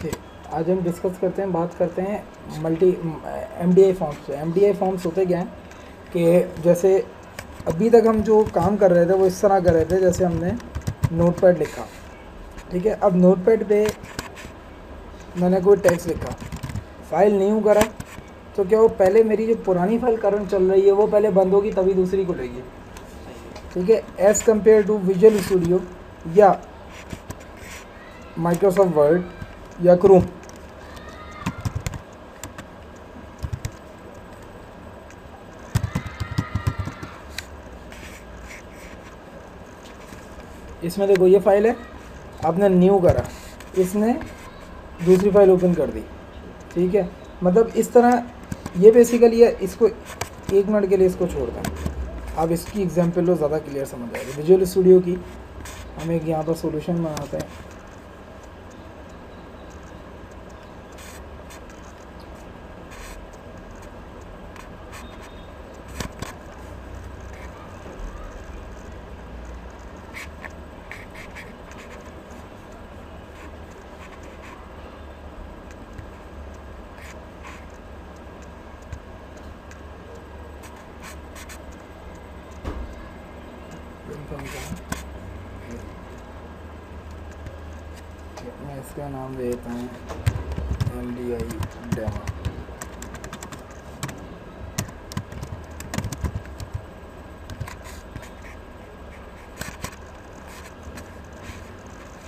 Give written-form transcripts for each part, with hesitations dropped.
ठीक, आज हम डिस्कस करते हैं, बात करते हैं एमडीआई फॉर्म्स पे। एमडीआई फॉर्म्स होते क्या हैं कि जैसे अभी तक हम जो काम कर रहे थे वो इस तरह कर रहे थे, जैसे हमने नोटपैड लिखा, ठीक है। अब नोटपैड पे मैंने कोई टेक्स्ट लिखा, फाइल न्यू करा, तो क्या वो पहले मेरी जो पुरानी फाइल करंट चल रही है वो पहले बंद होगी तभी दूसरी को लेगी, ठीक है। As compare to Visual Studio या माइक्रोसॉफ्ट वर्ड या क्रोम, इसमें देखो ये फाइल है, आपने न्यू करा, इसने दूसरी फाइल ओपन कर दी, ठीक है। मतलब इस तरह ये बेसिकली है। इसको 1 मिनट के लिए इसको छोड़ दें, आप इसकी एग्जांपल लो, ज़्यादा क्लियर समझ आएगी। विजुअल स्टूडियो की हम एक यहाँ पर सॉल्यूशन बनाते हैं। मैं इसका नाम दे देता हूँ MDI डेमो।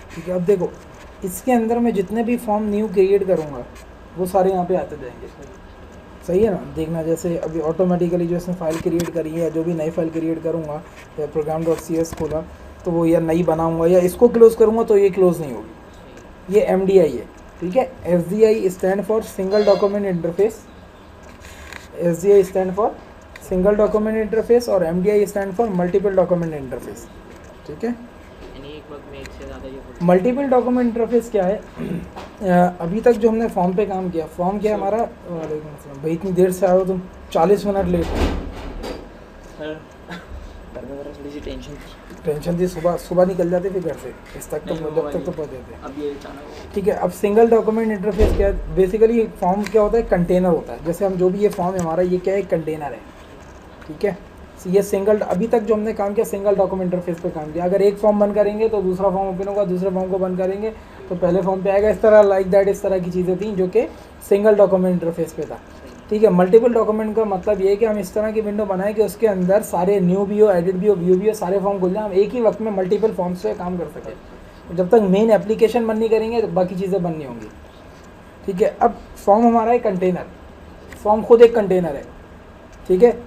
ठीक है, अब देखो इसके अंदर मैं जितने भी फॉर्म न्यू क्रिएट करूँगा वो सारे यहाँ पे आते जाएंगे, सही है ना। देखना, जैसे अभी ऑटोमेटिकली जो इसने फाइल क्रिएट करी है, जो भी नई फाइल क्रिएट करूँगा या program.cs खोला तो वो या नई बनाऊँगा या इसको क्लोज़ करूँगा तो ये क्लोज़ नहीं होगी। ये MDI है, ठीक है। SDI stand for single document interface, SDI stand for single document interface और MDI stand for multiple document interface, ठीक है। मल्टीपल डॉक्यूमेंट इंटरफेस क्या है? अभी तक जो हमने फॉर्म पे काम किया, फॉर्म क्या है हमारा, वालेकुम अस्सलाम भाई, इतनी देर से आए हो तुम, 40 मिनट लेट। थोड़ी सी टेंशन थी, सुबह निकल जाते फिर घर से, इस तक तो जब तक तो पहुँचे थे। अब ये अचानक ठीक है। अब सिंगल डॉक्यूमेंट इंटरफेस क्या है? बेसिकली फॉर्म क्या होता है? कंटेनर होता है। जैसे हम जो भी ये फॉर्म है हमारा, ये क्या है? कंटेनर है, ठीक है। ये सिंगल, अभी तक जो हमने काम किया सिंगल डॉक्यूमेंट इंटरफेस पे काम किया। अगर एक फॉर्म बंद करेंगे तो दूसरा फॉर्म ओपन होगा, दूसरे फॉर्म को बंद करेंगे तो पहले फॉर्म पे आएगा, इस तरह लाइक दैट, इस तरह की चीज़ें थी जो कि सिंगल डॉक्यूमेंट इंटरफेस पे था, ठीक है। मल्टीपल डॉक्यूमेंट का मतलब ये है कि हम इस तरह की विंडो बनाएं कि उसके अंदर सारे न्यू भी हो, एडिट भी हो, व्यू भी हो, सारे फॉर्म खुल जाए, हम एक ही वक्त में मल्टीपल फॉर्म्स पे काम कर सकें। जब तक मेन एप्लीकेशन बन नहीं करेंगे तो बाकी चीज़ें बन नहीं होंगी, ठीक है। अब फॉर्म हमारा है कंटेनर, फॉर्म खुद एक कंटेनर है, ठीक है।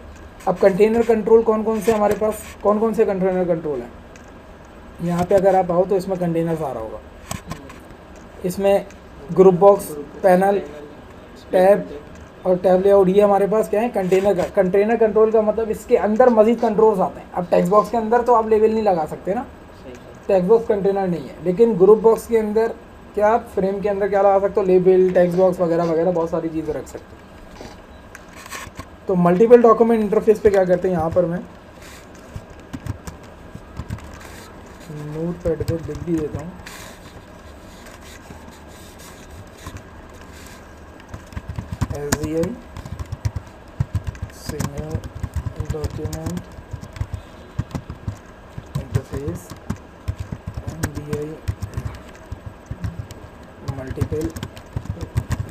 अब कंटेनर कंट्रोल कौन कौन से हमारे पास, कौन कौन से कंटेनर कंट्रोल है? यहाँ पे अगर आप आओ तो इसमें कंटेनर्स आ रहा होगा, इसमें ग्रुप बॉक्स, पैनल, टैब और टैब लेआउट, ये हमारे पास क्या है? कंटेनर का। कंटेनर कंट्रोल का मतलब इसके अंदर मजीद कंट्रोल्स आते हैं। अब टेक्स्ट बॉक्स के अंदर तो आप लेबल नहीं लगा सकते ना, टेक्स्ट बॉक्स कंटेनर नहीं है, लेकिन ग्रुप बॉक्स के अंदर क्या आप फ्रेम के अंदर क्या लगा सकते हो? लेबल, टेक्स्ट बॉक्स वगैरह वगैरह बहुत सारी चीज़ें रख सकते हो। तो मल्टीपल डॉक्यूमेंट इंटरफेस पे क्या करते हैं, यहाँ पर मैं नोट पैड पर लिख भी देता हूँ। SDI single document interface, MDI multiple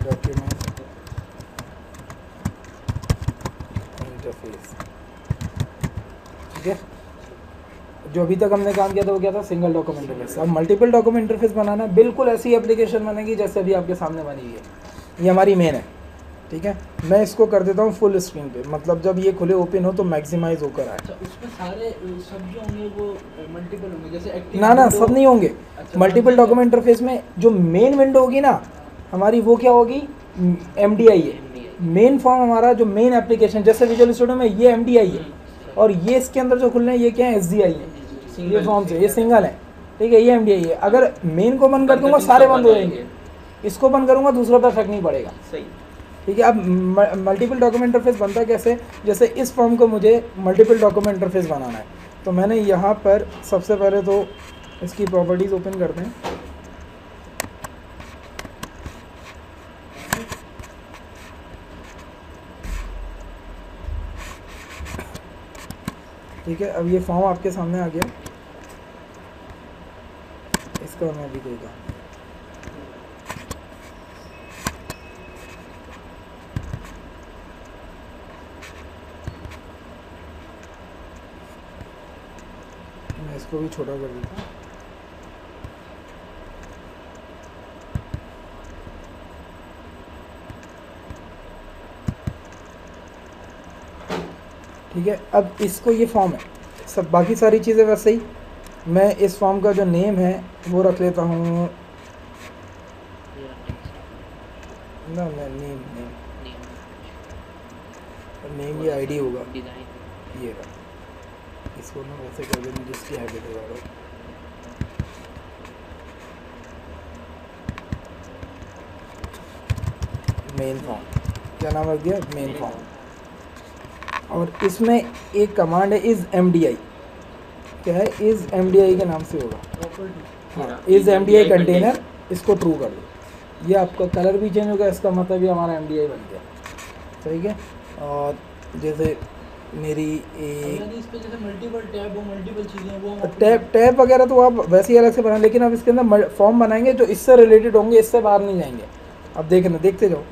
document interface, ठीक है। जो अभी तक हमने काम किया था वो क्या था? Single document interface. अब मल्टीपल डॉक्यूमेंट इंटरफेस बनाना है, बिल्कुल ऐसी एप्लीकेशन बनेगी जैसे अभी आपके सामने बनी हुई है। ये हमारी मेन है, ठीक है। मैं इसको कर देता हूँ फुल स्क्रीन पे, मतलब जब ये खुले ओपन हो तो मैक्सिमाइज होकर आए। उसमें सारे सब जो होंगे वो मल्टीपल होंगे, जैसे एक्टिव ना सब नहीं होंगे। मल्टीपल डॉक्यूमेंट इंटरफेस में जो मेन विंडो होगी ना हमारी, वो क्या होगी? MDI है। मेन फॉर्म हमारा जो मेन एप्लीकेशन, जैसे विजुअल स्टूडियो में ये MDI है, और ये इसके अंदर जो खुल रहे हैं ये क्या है? SDI है। ये फॉर्म से ये सिंगल है, ठीक है, ये MDI है। अगर मेन को बंद कर दूंगा सारे बंद हो जाएंगे, इसको बंद करूंगा दूसरे पर इफेक्ट नहीं पड़ेगा, सही, ठीक है। अब मल्टीपल डॉक्यूमेंट इंटरफेस बनता है कैसे? जैसे इस फॉर्म को मुझे मल्टीपल डॉक्यूमेंट इंटरफेस बनाना है, तो मैंने यहाँ पर सबसे पहले तो इसकी प्रॉपर्टीज़ ओपन करते हैं। ठीक है, अब ये फॉर्म आपके सामने आ गया, इसका मैं भी देगा। मैं इसको भी छोटा कर देता हूँ। ठीक है, अब इसको ये फॉर्म है, सब बाकी सारी चीज़ें वैसे ही। मैं इस फॉर्म का जो नेम है वो रख लेता हूँ ना, मैं नेम नेम ये आईडी होगा, ये रहा। इसको ना वैसे कर देंगे जिसकी हैबिट है ज़्यादा। मेन फॉर्म, क्या नाम रख दिया, मेन फॉर्म। और इसमें एक कमांड है इज़ MDI, क्या है, इज़ MDI के नाम से होगा। हाँ, इज़ MDI कंटेनर, इसको ट्रू कर दो। ये आपका कलर भी चेंज होगा, इसका मतलब ये हमारा MDI बन गया। ठीक है, और जैसे मेरी इस पे जैसे मल्टीपल टैब हो, मल्टीपल चीज़ें वो हम टैब वगैरह तो आप वैसे ही अलग से बनाएं, लेकिन अब इसके अंदर फॉर्म बनाएंगे जो इससे रिलेटेड होंगे, इससे बाहर नहीं जाएंगे। अब देखना, देखते जाओ।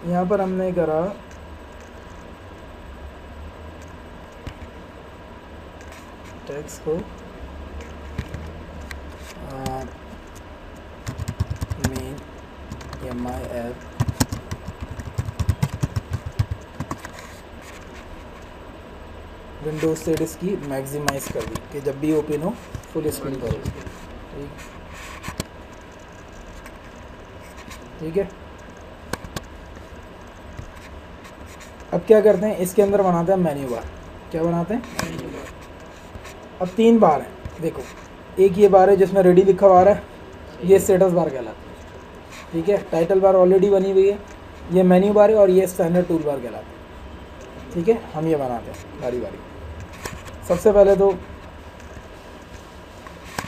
यहाँ पर हमने करा टेक्स्ट को मेन या माई ऐप विंडोज से इसकी मैक्सिमाइज कर दी कि जब भी ओपन हो फुल स्क्रीन करो। ठीक है, अब क्या करते हैं, इसके अंदर बनाते हैं मेन्यू बार। क्या बनाते हैं, अब 3 बार हैं, देखो। एक ये बार है जिसमें रेडी लिखा हुआ आ रहा है, ये स्टेटस बार कहलाता है। ठीक है, टाइटल बार ऑलरेडी बनी हुई है, ये मेन्यू बार है, और ये स्टैंडर्ड टूल बार कहलाता है। ठीक है, हम ये बनाते हैं बारी बारी। सबसे पहले तो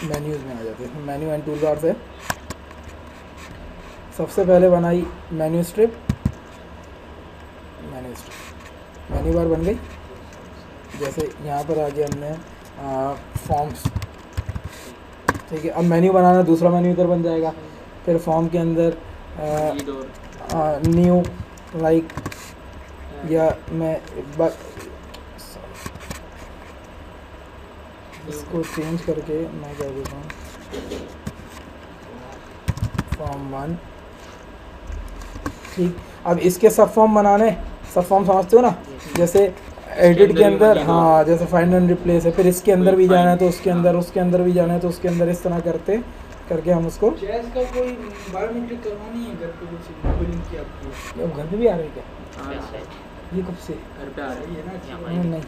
मेन्यूज़ में आ जाते हैं, मेन्यू एंड टूल बार से सबसे पहले बनाई मेन्यू स्ट्रिप। मेन्यू बार बन गई। जैसे यहाँ पर आ गया हमने फॉर्म्स। ठीक है, अब मेन्यू बनाना, दूसरा मेन्यू इधर बन जाएगा। फिर फॉर्म के अंदर न्यू लाइक, या मैं इसको चेंज करके मैं कर देता हूँ फॉर्म 1। ठीक, अब इसके सब फॉर्म बनाने, सब फॉर्म समझते हो ना, जैसे एडिट के अंदर, हाँ, जैसे फाइंड एंड रिप्लेस है, फिर इसके अंदर भी जाना है तो उसके अंदर, उसके अंदर भी जाना है तो उसके अंदर, इस तरह करते करके हम उसको। जैस का कोई बायोमेट्रिक करवानी है घर पे, कुछ बिलिंग की आपकी? अब घर पे भी आ रही है क्या? ये कब से घर पे आ रही है ना? नहीं,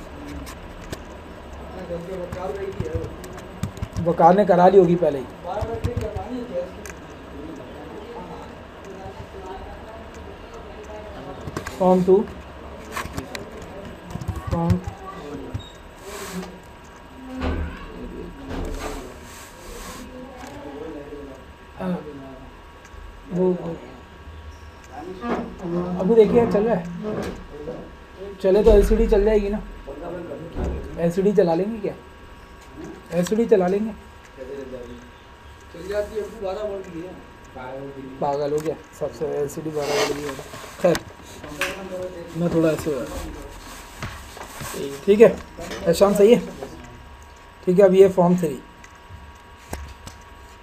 वकार ने करा ली होगी पहले ही। बायोमेट्रिक करवानी है जैस की? फॉर्म 2, फॉर्म वो अभी देखिए चल रहा है, चले तो LCD चल जाएगी ना। LCD चला लेंगे क्या, LCD चला लेंगे? चल जाती है, 12 वोल्ट की है। पागल हो गया, सबसे LCD 12 वाली है। खैर, मैं थोड़ा ऐसे हो रहा। ठीक है, एहसान सही है। ठीक है, अब ये फॉर्म 3,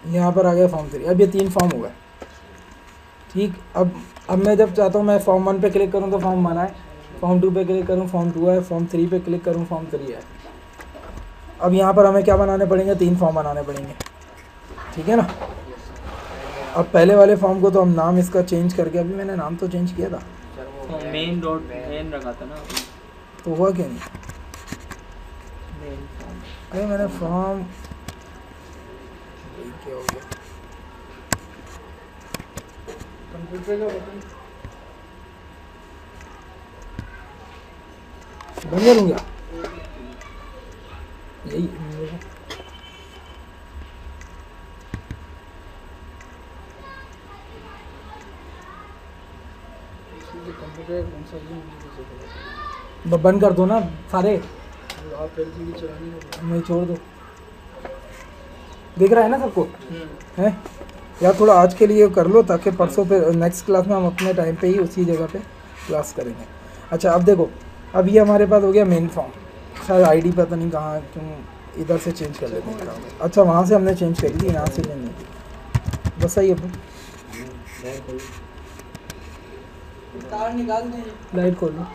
यहाँ पर आ गया फॉर्म 3। अब ये 3 फॉर्म हो गए। ठीक, अब मैं जब चाहता हूँ मैं फॉर्म 1 पे क्लिक करूँ तो फॉर्म 1 है, फॉर्म 2 पे क्लिक करूँ फॉर्म 2 है, फॉर्म 3 पे क्लिक करूँ फॉर्म 3 है। अब यहाँ पर हमें क्या बनाने पड़ेंगे, 3 फॉर्म बनाने पड़ेंगे। ठीक है ना। अब पहले वाले फॉर्म को तो हम नाम इसका चेंज करके, अभी मैंने नाम तो चेंज किया था, मेन डॉट मेन रखा था ना, तो हुआ क्यों नहीं? Main form. अरे मैंने फॉर्म, क्या हो गया, कंप्यूटर का बटन बंद करूँगा यही। कंप्यूटर कौन सा बंद कर दो ना सारे, आप एलसीडी चलानी होगी। नहीं छोड़ दो, दिख रहा है ना सबको है यार। थोड़ा आज के लिए कर लो ताकि परसों पे नेक्स्ट क्लास में हम अपने टाइम पे ही उसी जगह पे क्लास करेंगे। अच्छा अब देखो, अब ये हमारे पास हो गया मेन फॉर्म, शायद आईडी पता नहीं कहाँ क्यों इधर से चेंज कर लेते हैं। अच्छा वहाँ से हमने चेंज करी थी, यहाँ से नहीं की, बस सही है। तार निकाल दें। लाइट खोल लो।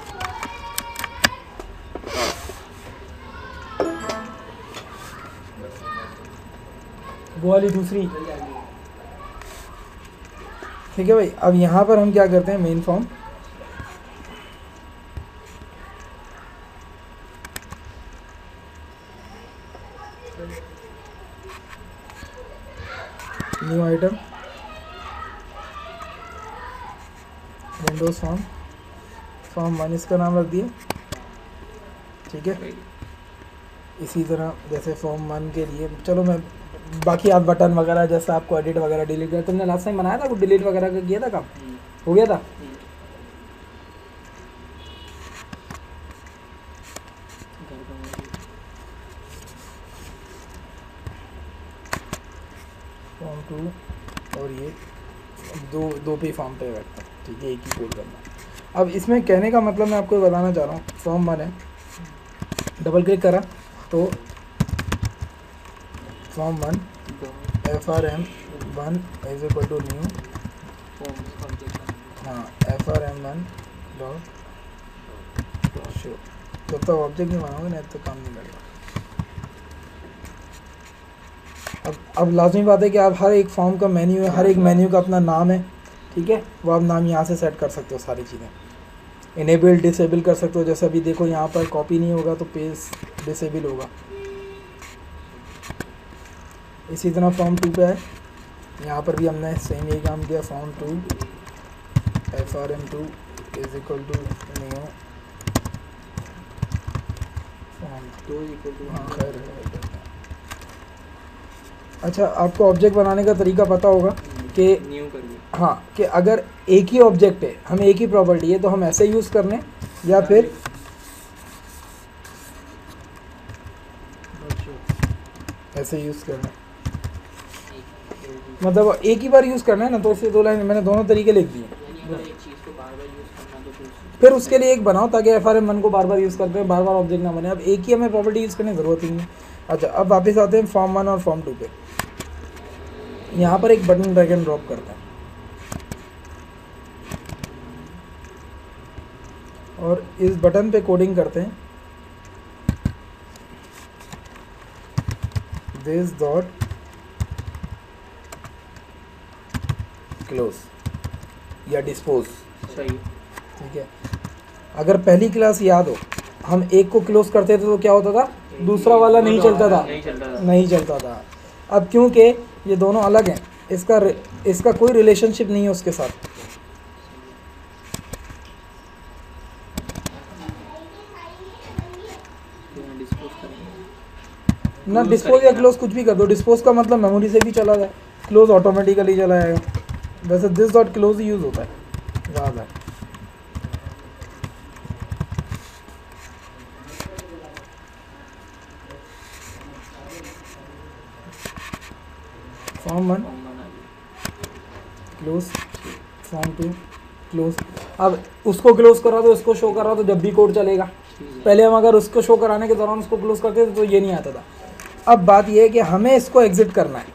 वो वाली दूसरी, ठीक है भाई। अब यहाँ पर हम क्या करते हैं, main form new item Windows form, form 1 इसका नाम रख दिया, ठीक है। इसी तरह जैसे फॉर्म 1 के लिए चलो मैं बाकी आप बटन वगैरह जैसा आपको एडिट वगैरह डिलीट कर, तुमने लास्ट टाइम बनाया था कुछ डिलीट वगैरह का किया था काम, हो गया था। फॉर्म 2 और ये दो पे फॉर्म पे बैठता है, ठीक है, एक ही कोड करना। अब इसमें कहने का मतलब मैं आपको ये बताना चाह रहा हूँ, फॉर्म 1 है, डबल क्लिक करा तो form 1 FRM1 is equal to new, हाँ FRM1 डॉट शो। जब तक ऑब्जेक्ट नहीं बनाओगे ना तो काम नहीं करेगा। अब लाजमी बात है कि आप हर एक फॉर्म का मेन्यू है, हर एक मेन्यू का अपना नाम है, ठीक है। वो आप नाम यहाँ से सेट कर सकते हो, सारी चीज़ें इनेबल डिसेबल कर सकते हो। जैसे अभी देखो यहाँ पर कॉपी नहीं होगा तो पेज डिसेबल होगा। इसी तरह फॉर्म 2 पे है, यहाँ पर भी हमने सेम यही काम किया, form 2 FRM2 is equal to new form 2 equal to, हाँ खैर। अच्छा आपको ऑब्जेक्ट बनाने का तरीका पता होगा कि न्यू करिए, हाँ, कि अगर एक ही ऑब्जेक्ट है, हमें एक ही प्रॉपर्टी है, तो हम ऐसे यूज़ करने या फिर ऐसे यूज़ करना, मतलब एक ही बार यूज़ करना है ना। तो इससे 2 लाइन मैंने दोनों तरीके लिख दिए। फिर उसके लिए एक बनाओ ताकि FRM1 को बार बार यूज़ करते हैं, बार बार ऑब्जेक्ट ना बने। अब एक ही हमें प्रॉपर्टी यूज़ करने की ज़रूरत ही नहीं। अच्छा अब वापस आते हैं फॉर्म 1 और फॉर्म 2 पे। यहाँ पर एक बटन ड्रैग एंड ड्रॉप करते हैं और इस बटन पे कोडिंग करते हैं दिस डॉट क्लोज या डिस्पोज, सही, ठीक है। अगर पहली क्लास याद हो, हम एक को क्लोज करते थे तो क्या होता था, दूसरा वाला नहीं चलता था। अब क्योंकि ये दोनों अलग हैं, इसका कोई रिलेशनशिप नहीं है उसके साथ। ना डिस्पोज या क्लोज कुछ भी कर दो। डिस्पोज का मतलब मेमोरी से भी चला जाए, क्लोज ऑटोमेटिकली चला जाएगा। वैसे this dot close he use होता है ज़्यादा। Form 1 close, form 2 close. अब उसको क्लोज करा तो इसको शो करा तो जब भी कोड चलेगा। पहले हम अगर उसको शो कराने के दौरान उसको क्लोज करते थे तो ये नहीं आता था। अब बात ये है कि हमें इसको एग्जिट करना है।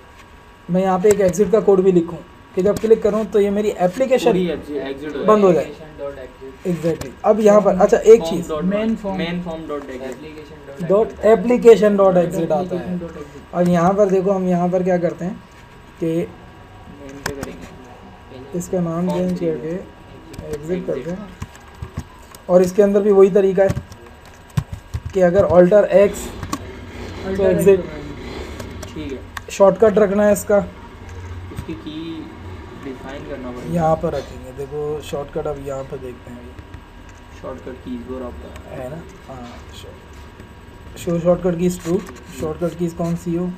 मैं यहाँ पे एक एग्जिट का कोड भी लिखूँ कि जब क्लिक करूँ तो ये मेरी एप्लीकेशन बंद हो जाए। एग्जैक्टली। अब यहाँ पर अच्छा एक चीज़, main form dot application dot exit आता है। और यहाँ पर देखो, हम यहाँ पर क्या करते हैं कि इसका नाम चेंज करके एग्जिट करते हैं। और इसके अंदर भी वही तरीका है कि अगर ऑल्टर एक्स तो एग्जिट, ठीक है। शॉर्टकट रखना है इसका, उसकी की डिफाइन करना पड़ेगा। यहाँ पर रखेंगे। देखो शॉर्टकट अब यहाँ पर देखते हैं, शॉर्टकट कीज वो आपका है ना, हाँ। Show shortcut keys true, shortcut keys कौन सी हो,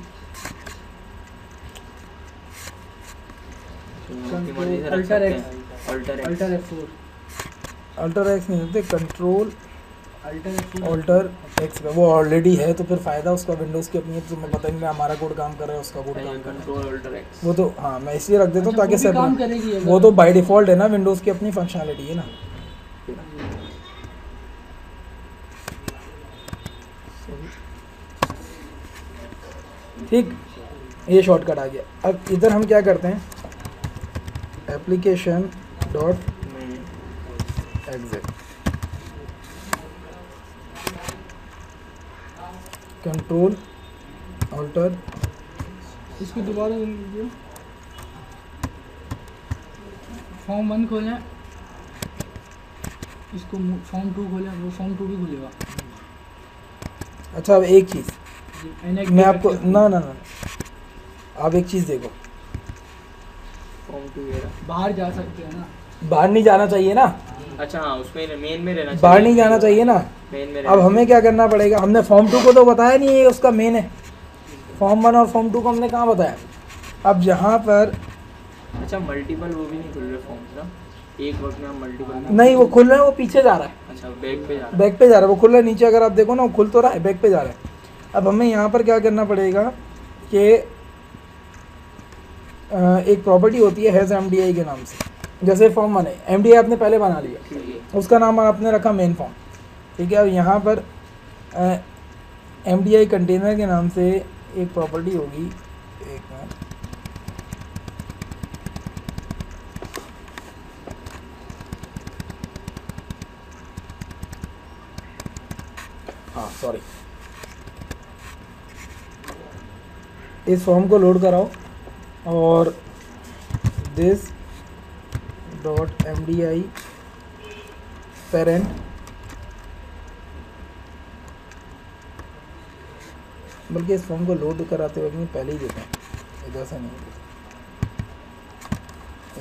अल्टर F4, अल्टर एक्स नहीं होते, कंट्रोल ऑल्टर एक्स का, वो ऑलरेडी है तो फिर फ़ायदा उसका विंडोज़ की अपनी है, तुम्हें पता नहीं हमारा कोड काम कर रहा है उसका कोड काम कर रहा है। कंट्रोल अल्टर एक्स वो तो हाँ मैं इसलिए रख देता हूँ अच्छा, ताकि वो भी काम सेपरेट, करेगी अगर- वो तो बाय डिफ़ॉल्ट है ना, विंडोज़ की अपनी फंक्शनलिटी है ना। ठीक, ये शॉर्टकट आ गया। अब इधर हम क्या करते हैं, application dot exit control alter, इसको दोबारा कर लीजिए। फॉर्म 1 खोलें, इसको फॉर्म 2 खोलें, वो फॉर्म 2 भी खुलेगा। अच्छा अब एक चीज़ NX मैं आपको करके ना ना ना आप एक चीज़ देखो, फॉर्म 2 ये रहा। बाहर जा सकते हैं ना। बाहर नहीं जाना चाहिए ना, अच्छा हाँ, उसमें मेन में रहना चाहिए, बाहर नहीं जाना चाहिए ना। मेन में अब हमें क्या करना पड़ेगा, हमने फॉर्म 2 को तो बताया नहीं, ये उसका मेन है। फॉर्म 1 और फॉर्म 2 को हमने कहाँ बताया। अब जहाँ पर अच्छा मल्टीपल वो भी नहीं खुल रहे फॉर्म्स ना, एक वक्त में हम मल्टीपल नहीं वो खुल रहा है, वो पीछे जा रहा है, अच्छा बैक पे जा रहा है। बैक पे जा रहा है, वो खुल रहा है नीचे, अगर आप देखो ना वो खुल तो रहा है, बैक पे जा रहा है। अब हमें यहाँ पर क्या करना पड़ेगा कि एक प्रॉपर्टी होती है हैज़ MDI के नाम से, जैसे फॉर्म 1 है, MDI आपने पहले बना लिया, सही है। उसका नाम आपने रखा मेन फॉर्म, ठीक है। अब यहाँ पर MDI कंटेनर के नाम से एक प्रॉपर्टी होगी, एक मिनट, हाँ सॉरी, इस फॉर्म को लोड कराओ और दिस डॉट MDI पेरेंट, बल्कि इस फॉर्म को लोड कराते वक्त में पहले ही देते हैं, इधर से नहीं देते,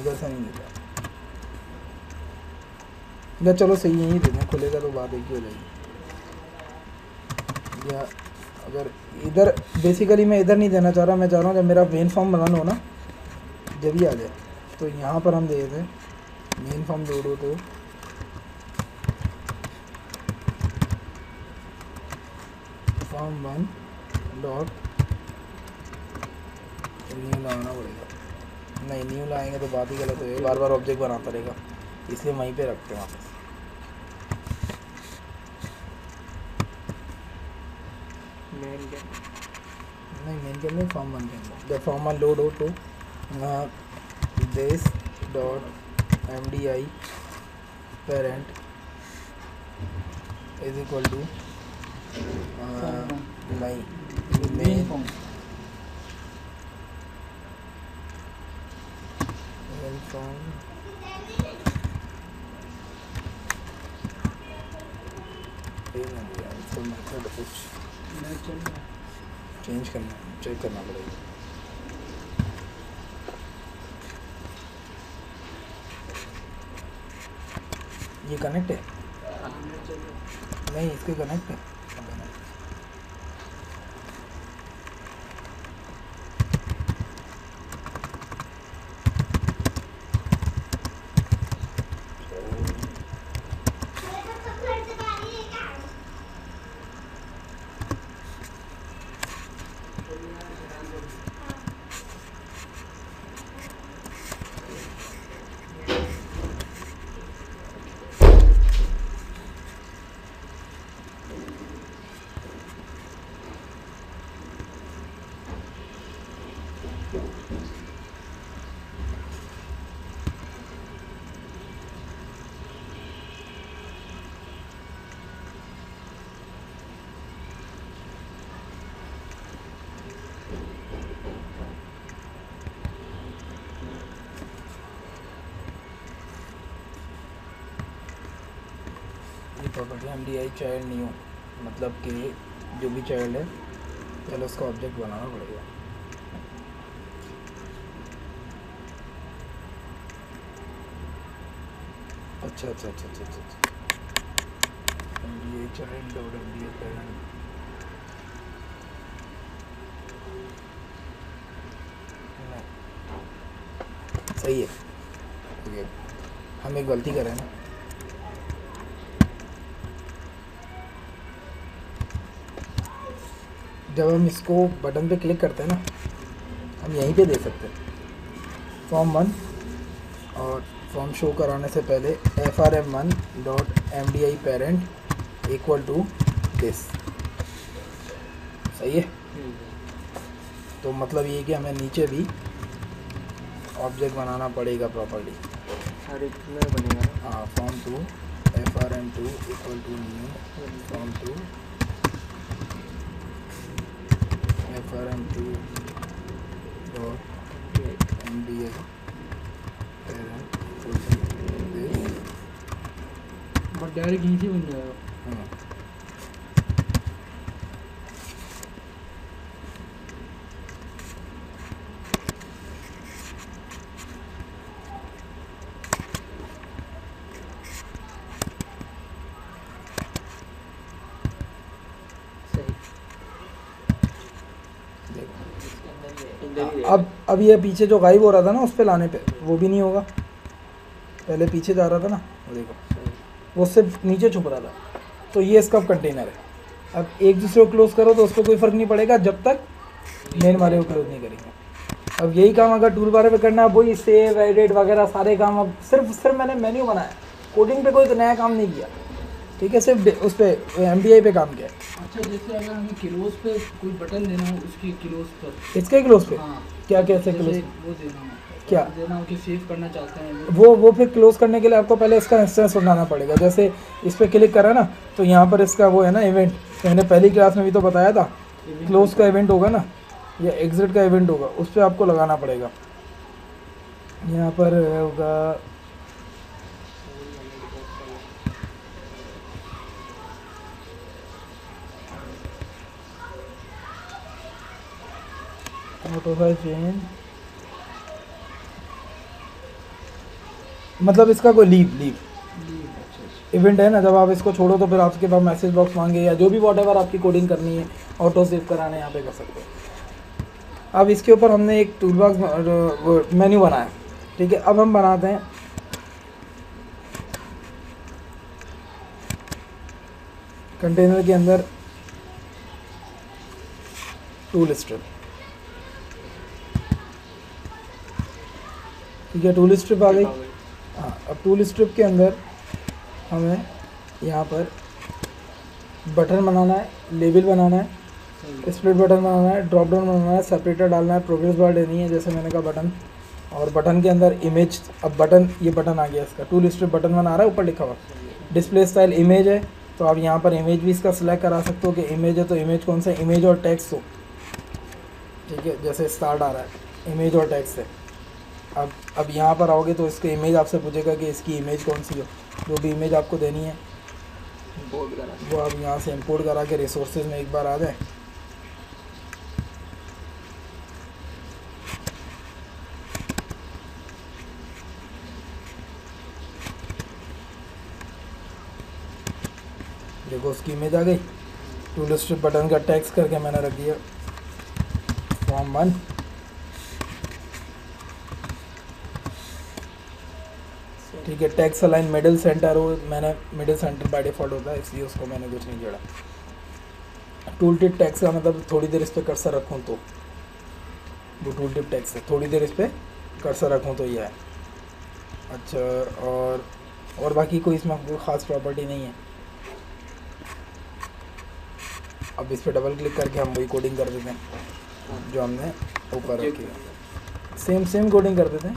इधर से नहीं देता या चलो सही यहीं देते हैं, खुलेगा तो बात एक ही हो जाएगी। या अगर इधर बेसिकली मैं इधर नहीं देना चाह रहा, मैं चाह रहा हूँ जब मेरा मेन फॉर्म रन हो ना, जब ही आ जाए, तो यहाँ पर हम दे देते हैं मेन फॉर्म लोड हो तो फॉर्म 1 डॉट न्यू लगाना पड़ेगा, नहीं न्यू लाएंगे तो बात ही गलत है, बार बार ऑब्जेक्ट बनाता रहेगा, इसलिए वहीं पे रखते हैं वापस। मेन के नहीं मेन के अंदर फॉर्म 1 के अंदर, जब फॉर्म 1 लोड हो तो this dot MDI parent is equal to नहीं मेन फॉर्म मेन फॉर्म कुछ चेंज करना, चेक करना पड़ेगा। ये कनेक्ट है, नहीं इसके कनेक्ट है, प्रॉपर्टी MDI चाइल्ड न्यू, मतलब कि जो भी चाइल्ड है पहले उसका ऑब्जेक्ट बनाना पड़ेगा। अच्छा अच्छा अच्छा अच्छा अच्छा MDI चाइल्ड और MDI पेरेंट, सही है, ओके हम एक गलती करें ना, जब हम इसको बटन पे क्लिक करते हैं ना, हम यहीं पे दे सकते हैं फॉर्म 1, और फॉर्म शो कराने से पहले frm1.mdi parent equal to this. सही है। तो मतलब ये कि हमें नीचे भी ऑब्जेक्ट बनाना पड़ेगा प्रॉपर्ली। हर एक में बनेगा ना। हाँ, form 2 frm2 equal to new form 2 frm2 dot mdi parent equal to this. But direct यहीं से बन जाएगा। हाँ, सही। देखो इसके अंदर ही है, इधर ही है। अब ये पीछे जो गायब हो रहा था ना, उस पे लाने पे वो भी नहीं होगा। पहले पीछे जा रहा था ना, वो देखो सही। वो उससे नीचे छुप रहा था। तो ये इसका कंटेनर है। अब एक दूसरे को क्लोज करो तो उस पर कोई फ़र्क नहीं पड़ेगा जब तक मेन वाले को क्लोज नहीं करेंगे। अब यही काम अगर टूल बार पे करना है, वही सेव एडिट वगैरह सारे काम। अब सिर्फ मैंने मेन्यू बनाया, कोडिंग पे कोई नया काम नहीं किया। ठीक है, सिर्फ उस पर MDI पे काम किया है। अच्छा, जैसे अगर हमें क्लोज पे कोई बटन देना हो, उसकी क्लोज पर। इसके क्लोज पे हाँ, क्या कैसे जैसे क्लोज वो देना हो, क्या देना हो कि सेव करना चाहते हैं वो फिर क्लोज करने के लिए आपको पहले इसका इंस्टेंस उठाना पड़ेगा। जैसे इस पर क्लिक करा ना, तो यहाँ पर इसका वो है ना इवेंट, तो मैंने पहली क्लास में भी तो बताया था, क्लोज का इवेंट होगा ना, या एग्जिट का इवेंट होगा, उस पर आपको लगाना पड़ेगा। यहाँ पर होगा ऑटोफाई चेंज, मतलब इसका कोई लीव इवेंट है ना। जब आप इसको छोड़ो तो फिर आपके पास मैसेज बॉक्स मांगे या जो भी वॉटेवर आपकी कोडिंग करनी है, ऑटो सेव कराने यहाँ पे कर सकते हो। अब इसके ऊपर हमने एक टूल बॉक्स मेन्यू बनाया। ठीक है, अब हम बनाते हैं कंटेनर के अंदर टूल स्ट्रिप। ठीक है, टूल स्ट्रिप आ गई। हाँ, अब टूल स्ट्रिप के अंदर हमें यहाँ पर बटन बनाना है, लेबल बनाना है, स्प्लिट बटन बनाना है, ड्रॉप डाउन बनाना है, सेपरेटर डालना है, प्रोग्रेस बार देनी है, जैसे मैंने कहा बटन, और बटन के अंदर इमेज। अब बटन, ये बटन आ गया इसका, टूल स्ट्रिप बटन बना रहा है, ऊपर लिखा हुआ डिस्प्ले स्टाइल इमेज है, तो आप यहाँ पर इमेज भी इसका सिलेक्ट करा सकते हो कि इमेज है तो इमेज कौन सा, इमेज और टेक्स्ट हो। ठीक है, जैसे स्टार्ट आ रहा है इमेज और टेक्स्ट है। अब यहाँ पर आओगे तो इसके इमेज आपसे पूछेगा कि इसकी इमेज कौन सी हो। जो भी इमेज आपको देनी है इंपोर्ट करा। वो आप यहाँ से इंपोर्ट करा के रिसोर्सेज में एक बार आ जाए। देखो उसकी इमेज आ गई। टूल स्ट्रिप बटन का टेक्स्ट करके मैंने रख दिया फॉर्म 1। ठीक है, टेक्स्ट अलाइन मिडिल सेंटर हो, मैंने मिडिल सेंटर बाय डिफॉल्ट होता है इसलिए उसको मैंने कुछ नहीं जोड़ा। टूल टिप टेक्स्ट का मतलब थोड़ी देर इस पर कर्सर रखूँ तो वो टूल टिप टेक्स्ट है, थोड़ी देर इस पर कर्सर रखूँ तो ये है। अच्छा, और बाकी कोई इसमें कोई ख़ास प्रॉपर्टी नहीं है। अब इस पर डबल क्लिक करके हम वही कोडिंग कर देते हैं जो हमने ऊपर रखी है, सेम कोडिंग कर देते हैं।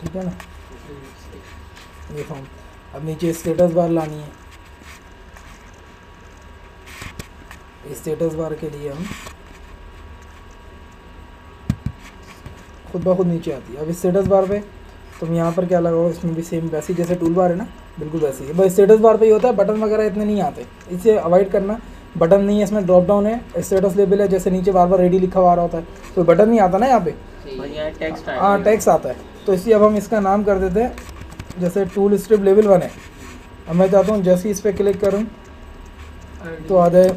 ठीक है ना, ये फॉर्म। अब नीचे स्टेटस बार लानी है। स्टेटस बार के लिए हम खुद ब खुद नीचे आती है। अब स्टेटस बार पे तुम यहाँ पर क्या लगाओ, इसमें भी सेम वैसी जैसे टूल बार है ना, बिल्कुल वैसी है। बस स्टेटस बार पे ही होता है, बटन वगैरह इतने नहीं आते, इसे अवॉइड करना। बटन नहीं है इसमें, ड्रॉप डाउन है, स्टेटस लेबल है, जैसे नीचे बार बार रेडी लिखा हुआ आ रहा होता है, तो बटन नहीं आता ना यहाँ पे। और यहाँ टेक्स्ट आएगा। हाँ टेक्स्ट आता है, तो इसलिए अब हम इसका नाम कर देते हैं, जैसे टूल स्ट्रिप लेवल 1 है। अब मैं चाहता हूँ जैसे ही इस पर क्लिक करूँ तो आ जाए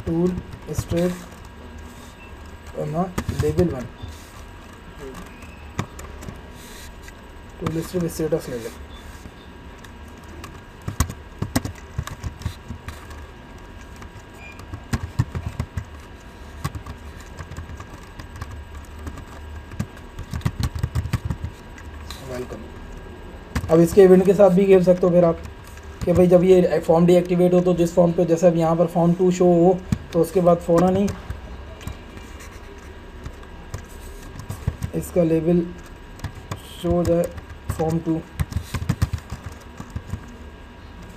tool strip level 1, tool strip status level. Welcome. अब इसके इवेंट के साथ भी खेल सकते हो फिर आप, कि भाई जब ये फॉर्म डीएक्टिवेट हो तो जिस फॉर्म पे, जैसे अब यहाँ पर फॉर्म 2 शो हो तो उसके बाद फ़ौरन ही इसका लेवल शो हो जाए फॉर्म 2,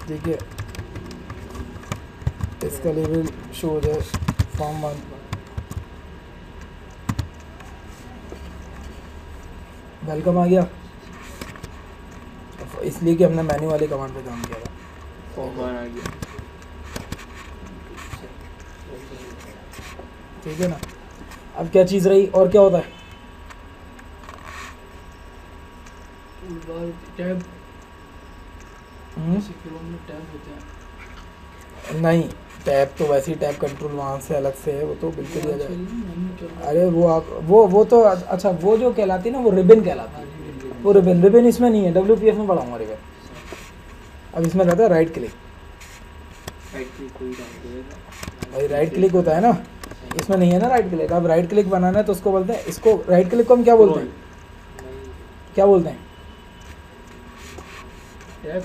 ठीक है, इसका लेवल शो हो जाए फॉर्म 1। वेलकम आ गया, इसलिए कि हमने मेन्यू वाले कमांड पे काम किया था। फॉर्म 1 आ गया, ठीक है ना। अब क्या चीज़ रही और क्या होता है? टूलबार टैब, हम्म? जैसे क्रोम में टैब होते हैं। नहीं, टैब तो वैसे ही टैब कंट्रोल वहाँ से अलग से है, वो तो बिल्कुल ही अलग है। मेन्यू चल रहा है। अरे वो आप वो तो अच्छा, वो जो कहलाती है ना वो रिबन कहलाती है, वो रिबन इसमें नहीं है, WPF में पढ़ाऊंगा रिबन। अब इसमें रहता है राइट क्लिक, राइट क्लिक कोई डाल देगा। भाई राइट क्लिक होता है ना, इसमें नहीं है ना राइट क्लिक। अब राइट क्लिक बनाना है तो उसको बोलते हैं, इसको राइट क्लिक को हम क्या बोलते हैं, क्या बोलते हैं? टैब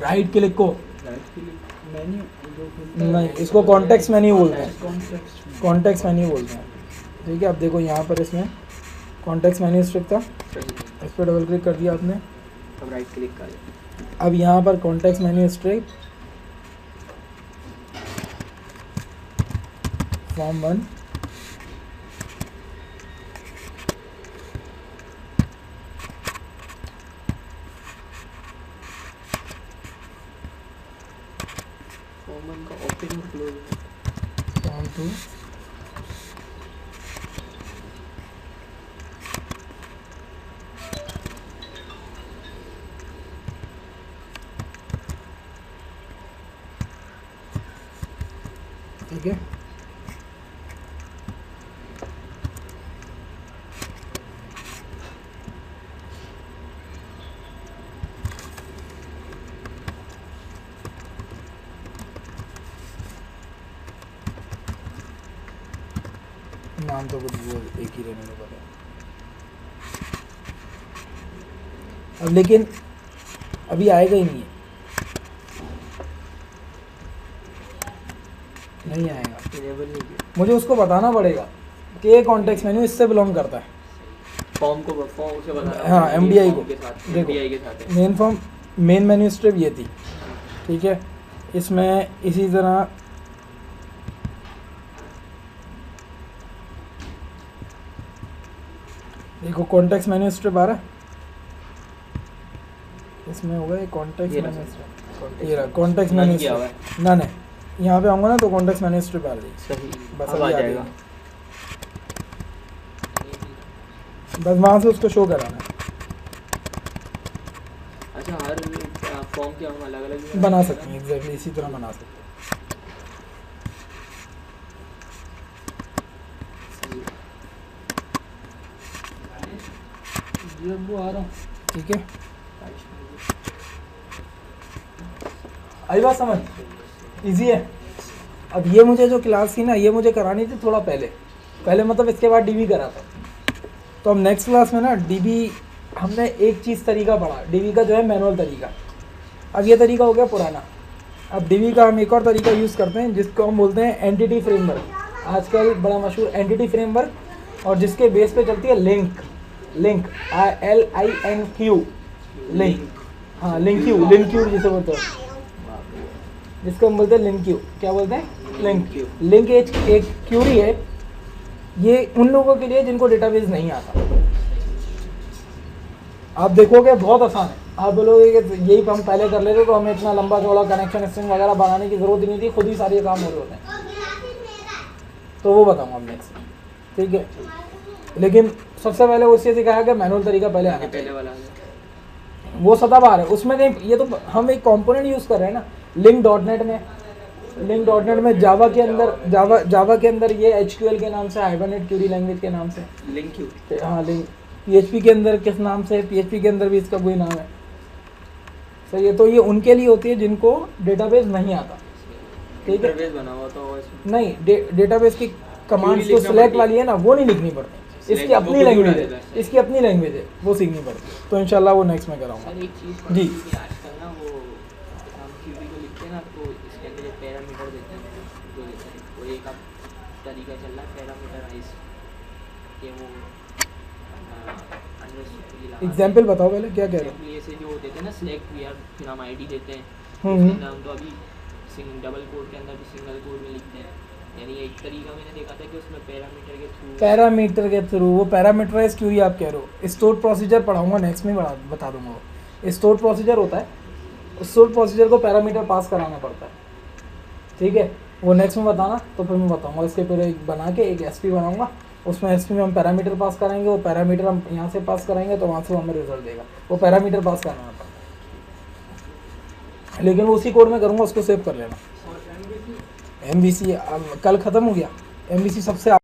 राइट क्लिक को राइट क्लिक मेन्यू जो खुलता है, नहीं, इसको कॉन्टेक्स्ट मेन्यू बोलते हैं, कॉन्टेक्स्ट में। कॉन्टेक्स्ट मेन्यू बोलते हैं, ठीक है। अब देखो यहाँ पर इसमें कॉन्टेक्स्ट मेन्यू स्ट्रिप था, सही। इस पर डबल क्लिक कर दिया आपने। अब राइट क्लिक कर, अब यहाँ पर context menu strip form 1, form 1 का ओपन और क्लोज। फॉर्म 2, ठीक है। नाम तो कुछ वो एक ही रहने वाला है। अब लेकिन अभी आएगा ही नहीं है, नहीं आएगा। इनेबल नहीं किया मुझे उसको बताना पड़ेगा कि ये कॉन्टेक्स्ट मेन्यू इससे बिलोंग करता है। फॉर्म को, फॉर्म से बताना। हाँ, MDI को के साथ, देखो, MDI के साथ है। Main form main menu strip ये थी, ठीक है। इसमें इसी तरह देखो कॉन्टेक्स्ट मेन्यू स्ट्रिप आ रहा है, इसमें होगा ये कॉन्टेक्स्ट ये मेन्यू रहा। स्ट्रिप, ये रहा कॉन्टेक्स्ट नन मेन्यू किया हुआ स्ट्रिप। ना नहीं, यहाँ पे आऊँगा ना तो कॉन्टेक्स्ट मेन्यू स्ट्रिप आ रही है, सही। बस अब आ अभी आ जाएगा। गई। बस वहाँ से उसको शो कराना है। अच्छा, हर फॉर्म के हम अलग अलग बना सकते हैं, एग्जैक्टली इसी तरह बना सकते हैं। जी अब वो आ रहा हूँ। ठीक है, आई बात समझ, इजी है। अब ये मुझे जो क्लास थी ना, ये मुझे करानी थी थोड़ा पहले मतलब इसके बाद डीबी करा था। तो अब नेक्स्ट क्लास में ना डीबी हमने एक चीज़ तरीका पढ़ा, डीबी का जो है मैनुअल तरीका। अब ये तरीका हो गया पुराना, अब डीबी का हम एक और तरीका यूज़ करते हैं जिसको हम बोलते हैं एंटिटी फ्रेमवर्क। आजकल बड़ा मशहूर एंटिटी फ्रेमवर्क, और जिसके बेस पे चलती है लिंक LINQ लिंक। हाँ, लिंक क्यू जिसे बोलते हैं, जिसको हम बोलते हैं लिंक क्यू। क्या बोलते हैं? लिंक एक क्यूरी है, ये उन लोगों के लिए जिनको डेटाबेस नहीं आता। आप देखोगे बहुत आसान है, आप बोलोगे कि यही हम पहले कर लेते तो हमें इतना लंबा चौड़ा कनेक्शन स्ट्रिंग वगैरह बनाने की ज़रूरत ही नहीं थी, खुद ही सारे काम हो रहे होते हैं। तो वो बताऊँगा अब नेक्स्ट, ठीक है। लेकिन सबसे पहले उससे सिखाया कि मैनुअल तरीका पहले आना पहले चाहिए, वाला आ गया। वो सदाबहार है। उसमें कहीं ये तो हम एक कंपोनेंट यूज़ कर रहे हैं ना, लिंक.नेट में जावा के अंदर जावा के अंदर ये एचक्यूएल के नाम से, हाइबरनेट क्यूरी लैंग्वेज के नाम से, लिंक क्यू। हाँ लिंक। पीएचपी के अंदर किस नाम से है, पीएचपी के अंदर भी इसका वही नाम है। सही है। तो ये उनके लिए होती है जिनको डेटाबेस नहीं आता, ठीक है। इंटरफेस बना हुआ तो इसमें नहीं, डेटाबेस की कमांड्स जो लिखना सिलेक्ट पड़ती वाली है ना, वो नहीं लिखनी पड़ती, इसकी Select अपनी वो खुद लैंग्वेज उड़ा है, देता है। इसकी अपनी लैंग्वेज है, वो सीखनी पड़ती है। तो इंशाल्लाह वो नेक्स्ट में कराऊंगा। सर एक चीज़ जी। पढ़ी थी कि आजकल ना वो जैसे हम क्यूरी को लिखते हैं ना, तो इसके अंदर जो पैरामीटर देते हैं, जो देते हैं, वो एक अब तरीका चल रहा है पैरामीटराइज, कि वो एग्जाम्पल बताओ पहले, क्या कह रहे हो? ये से जो देते हैं ना सिलेक्ट वी आर, फिर हम आईडी देते हैं, हम्म। उसके अंदर हम तो अभी डबल कोड के अंदर भी सिंगल कोड में लिखते हैं। यानी एक तरीका मैंने देखा था कि उसमें पैरामीटर के थ्रू वो पैरामीटराइज क्यूरी आप कह रहे हो। स्टोर प्रोसीजर पढ़ाऊंगा नेक्स्ट में, बता दूंगा। वो स्टोर प्रोसीजर होता है, स्टोर प्रोसीजर को पैरामीटर पास कराना पड़ता है, ठीक है। वो नेक्स्ट में बताना, तो फिर मैं बताऊंगा। इसके फिर एक बना के एक एसपी बनाऊंगा, उसमें एसपी में हम पैरामीटर पास कराएंगे, वो पैरामीटर हम यहाँ से पास कराएंगे तो वहाँ से हमें रिजल्ट देगा। वो पैरामीटर पास कराना पड़ता है, लेकिन वो उसी कोड में करूँगा, उसको सेव कर लेना। MVC कल ख़त्म हो गया। MVC सबसे